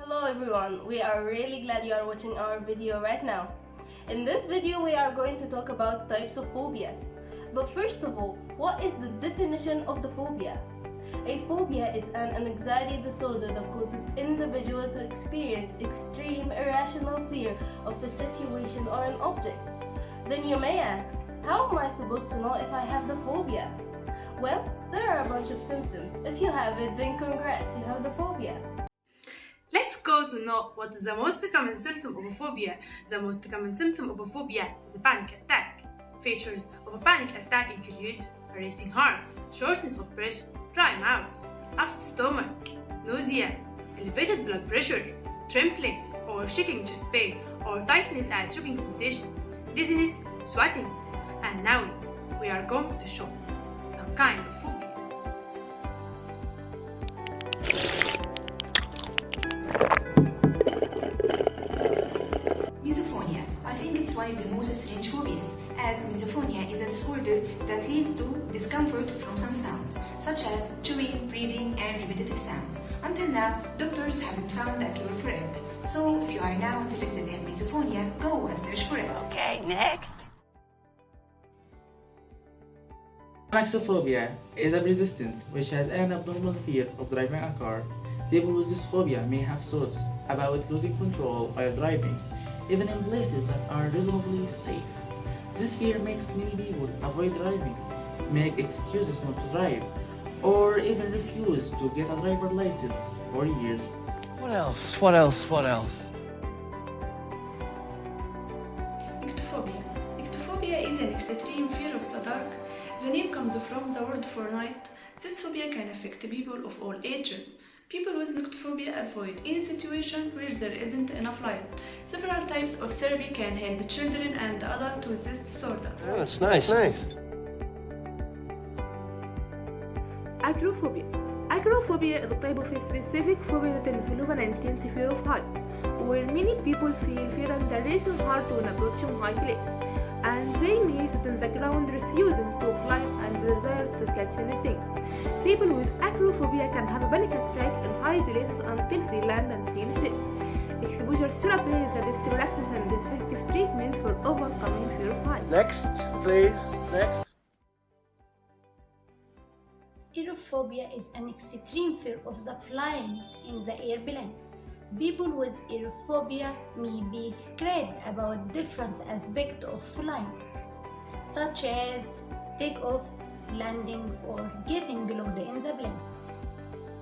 Hello everyone, we are really glad you are watching our video right now. In this video we are going to talk about types of phobias. But first of all, what is the definition of the phobia? A phobia is an anxiety disorder that causes individuals to experience extreme irrational fear of a situation or an object. Then you may ask, how am I supposed to know if I have the phobia? Well, there are a bunch of symptoms. If you have it, then congrats, you have the phobia. Let's go to know what is the most common symptom of a phobia. The most common symptom of a phobia is a panic attack. Features of a panic attack include a racing heart, shortness of breath, dry mouth, upset stomach, nausea, elevated blood pressure, trembling or shaking chest pain or tightness and choking sensation, dizziness, sweating. And now we are going to show some kind of phobias. Misophonia. I think it's one of the most strange phobias, as misophonia is a disorder that leads to discomfort from some sounds, such as chewing, breathing, and repetitive sounds. Until now, doctors haven't found a cure for it. So, if you are now interested in misophonia, go and search for it. Okay, next. Anaxophobia is a persistent which has an abnormal fear of driving a car. People with this phobia may have thoughts about losing control while driving, even in places that are reasonably safe. This fear makes many people avoid driving, make excuses not to drive, or even refuse to get a driver's license for years. What else? What else? What else? Nyctophobia. Nyctophobia is an extreme fear of the dark. The name comes from the word for night. This phobia can affect people of all ages. People with nyctophobia avoid any situation where there isn't enough light. Several types of therapy can help children and adults with this disorder. Oh, that's nice. Nice. Acrophobia. Acrophobia is a type of a specific phobia that involves an intense fear of heights, where many people feel fear and the racing heart when approaching high places, and they may sit on the ground refusing to climb and desire to catch anything. People with acrophobia can have a panic attack in high places until they land and feel safe. Exposure therapy is the best practice and effective treatment for overcoming fear of heights. Next, please. Next. Aerophobia is an extreme fear of the flying in the airplane. People with aerophobia may be scared about different aspects of flying, such as takeoff, landing, or getting loaded in the plane.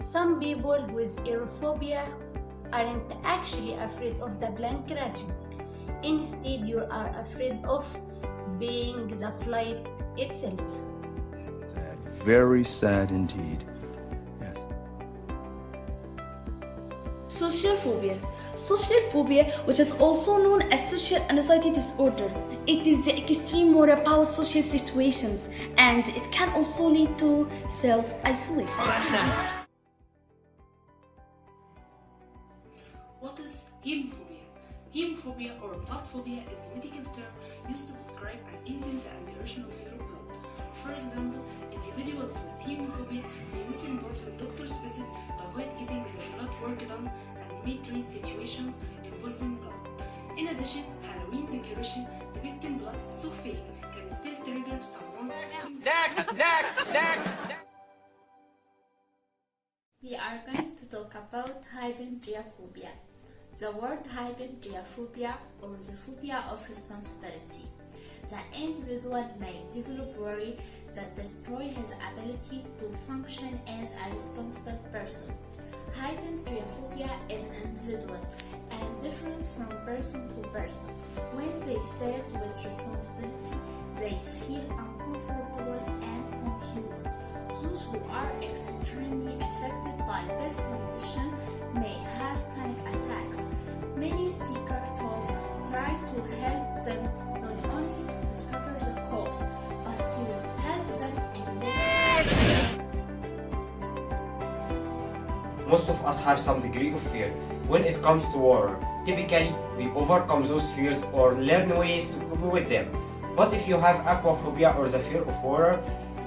Some people with aerophobia aren't actually afraid of the plane crashing. Instead, you are afraid of being the flight itself. Very sad indeed. Yes. Social phobia. Social phobia, which is also known as social anxiety disorder. It is the extreme worry about social situations, and it can also lead to self-isolation. What is hemophobia? Hemophobia or blood phobia is a medical term used to describe an intense and irrational fear of blood. For example, individuals with hemophobia may miss important doctor's visit to avoid getting their blood work done and may treat situations involving blood. In addition, Halloween decoration depicting blood so fake can still trigger someone. Next! We are going to talk about hypochondrophobia. The word hypochondrophobia, or the phobia of responsibility. The individual may develop worry that destroys his ability to function as a responsible person. Hypochondrophobia is individual and different from person to person. When they face with responsibility, they feel uncomfortable and confused. Those who are extremely affected by this condition may have panic attacks. Many seeker talks try to help them not only to discover the cause, but to help them in their Most of us have some degree of fear when it comes to water. Typically, we overcome those fears or learn ways to cope with them. But if you have aquaphobia or the fear of water,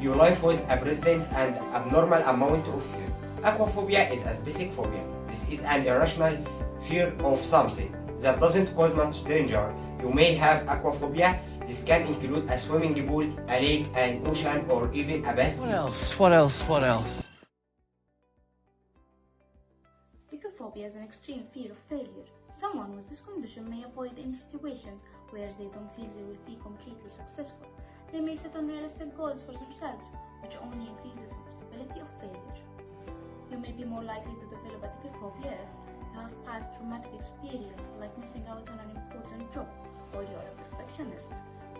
your life was a present and abnormal amount of fear. Aquaphobia is a specific phobia. This is an irrational fear of something that doesn't cause much danger. You may have aquaphobia. This can include a swimming pool, a lake, an ocean, or even a bath. What else? Phobia is an extreme fear of failure. Someone with this condition may avoid any situations where they don't feel they will be completely successful. They may set unrealistic goals for themselves, which only increases the possibility of failure. You may be more likely to develop a phobia if you have past traumatic experience, like missing out on an important job, or you are a perfectionist.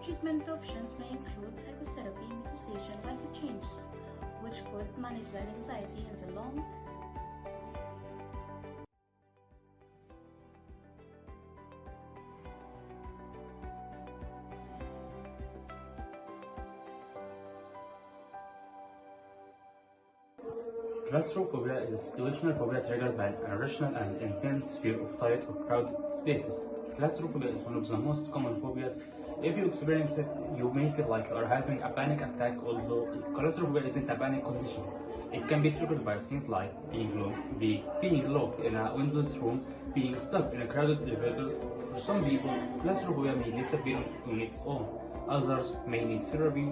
Treatment options may include psychotherapy, meditation, life changes, which could manage their anxiety in the long term. Claustrophobia is a situational phobia triggered by an irrational and intense fear of tight or crowded spaces. Claustrophobia is one of the most common phobias. If you experience it, you may feel like you are having a panic attack, although claustrophobia isn't a panic condition. It can be triggered by things like being locked in a windowless room, being stuck in a crowded elevator. For some people, claustrophobia may disappear on its own. Others may need therapy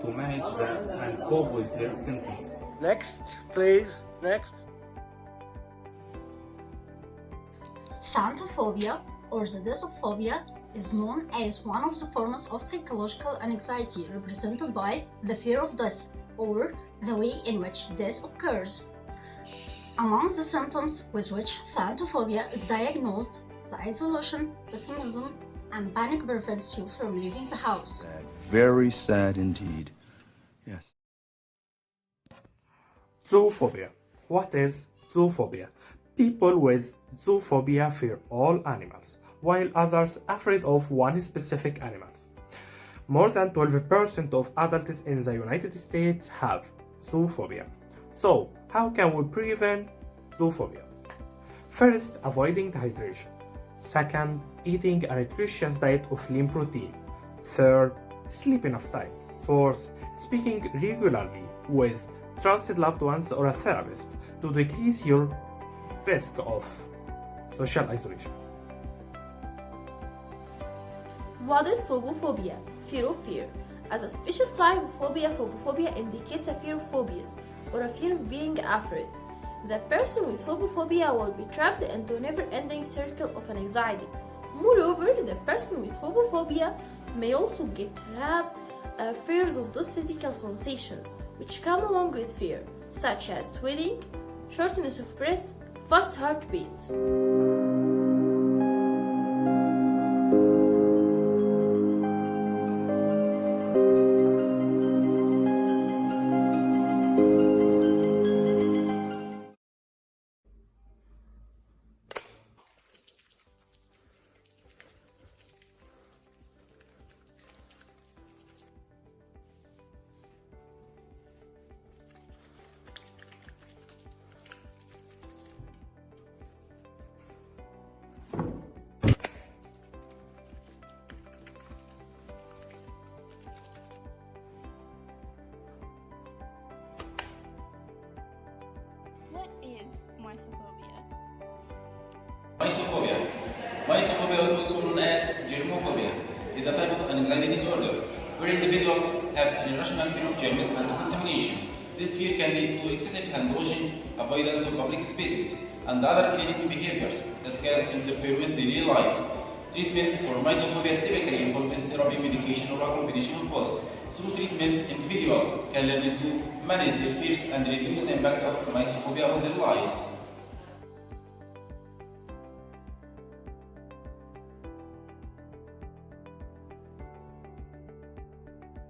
to manage and cope with their symptoms. Next, please. Next. Phantophobia, or the desophobia, is known as one of the forms of psychological anxiety represented by the fear of death, or the way in which death occurs. Among the symptoms with which phantophobia is diagnosed, the isolation, pessimism, and panic prevents you from leaving the house. Very sad indeed. Yes. Zoophobia. What is zoophobia? People with zoophobia fear all animals, while others are afraid of one specific animal. More than 12% of adults in the United States have zoophobia. So, how can we prevent zoophobia? First, avoiding dehydration. Second, eating a nutritious diet of lean protein. Third, sleep enough time. Fourth, speaking regularly with trusted loved ones or a therapist to decrease your risk of social isolation. What is phobophobia? Fear of fear. As a special type of phobia, phobophobia indicates a fear of phobias or a fear of being afraid. The person with phobophobia will be trapped into a never-ending circle of anxiety. Moreover, the person with phobophobia may also get to have fears of those physical sensations which come along with fear, such as sweating, shortness of breath, fast heartbeats. Mysophobia, also known as germophobia, is a type of anxiety disorder where individuals have an irrational fear of germs and contamination. This fear can lead to excessive hand washing, avoidance of public spaces, and other cleaning behaviors that can interfere with daily life. Treatment for mysophobia typically involves therapy, medication, or a combination of both. Through treatment, individuals can learn to manage their fears and reduce the impact of mysophobia on their lives.